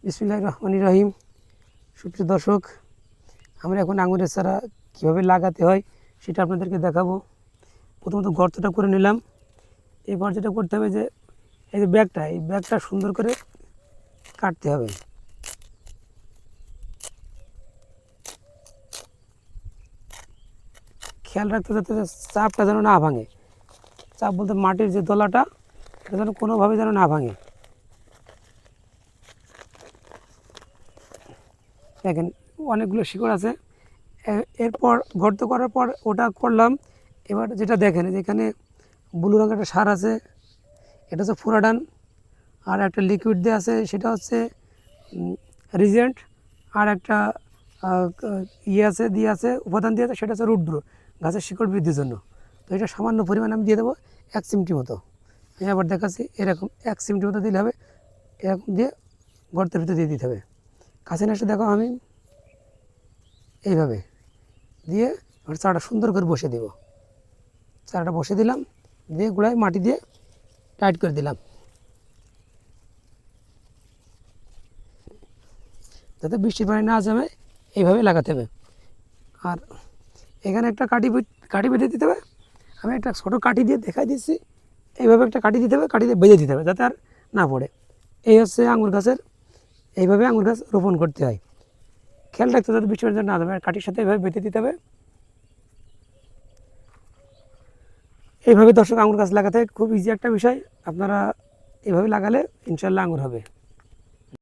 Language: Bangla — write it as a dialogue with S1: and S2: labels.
S1: বিসমিল্লাহির রহমানির রহিম। সুপ্রিয় দর্শক, আমরা এখন আঙুরের চারা কীভাবে লাগাতে হয় সেটা আপনাদেরকে দেখাবো। প্রথমত গর্তটা করে নিলাম। এবার যেটা করতে হবে যে এই যে ব্যাগটা সুন্দর করে কাটতে হবে। খেয়াল রাখতে যাতে চাপটা যেন না ভাঙে। চাপ বলতে মাটির যে দলাটা, এটা যেন কোনোভাবে যেন না ভাঙে। দেখেন অনেকগুলো শিকড় আছে। এরপর গর্ত করার পর ওটা করলাম। এবার যেটা দেখেন যেখানে ব্লু রঙের একটা সার আছে, এটা হচ্ছে ফুরাডান। আর একটা লিকুইড দিয়ে আছে, সেটা হচ্ছে রিজেন্ট। আর একটা উপাদান দিয়ে আছে, সেটা হচ্ছে রুট গ্রো, গাছের শিকড় বৃদ্ধির জন্য। তো এটা সামান্য পরিমাণ আমি দিয়ে দেবো, 1 চিমটি মতো। আমি আবার দেখাচ্ছি, এরকম 1 চিমটি মতো দিলে হবে। এরকম দিয়ে গর্তের ভিতরে দিয়ে দিতে হবে। কাছে নিয়ে এসে দেখো, আমি এইভাবে দিয়ে চারাটা সুন্দর করে বসে দেব। চারাটা বসে দিলাম, দিয়ে গোড়ায় মাটি দিয়ে টাইট করে দিলাম, যাতে বৃষ্টির পানি না জমে। এইভাবে লাগাতে হবে। আর এখানে একটা কাঠি বেঁধে দিতে হবে। আমি একটা ছোটো কাঠি দিয়ে দেখাই দিচ্ছি। এইভাবে একটা কাঠি দিতে হবে, কাঠি দিয়ে বেঁধে দিতে হবে যাতে আর না পড়ে। এই হচ্ছে আঙুর গাছের, এইভাবে আঙুর গাছ রোপণ করতে হয়। খেয়াল রাখতে হবে যাতে বৃষ্টির পানি না জমে। আর কাঠির সাথে এইভাবে বেঁধে দিতে হবে। এইভাবে দর্শক আঙুর গাছ লাগাতে খুব ইজি একটা বিষয়। আপনারা এইভাবে লাগালে ইনশাল্লাহ আঙুর হবে।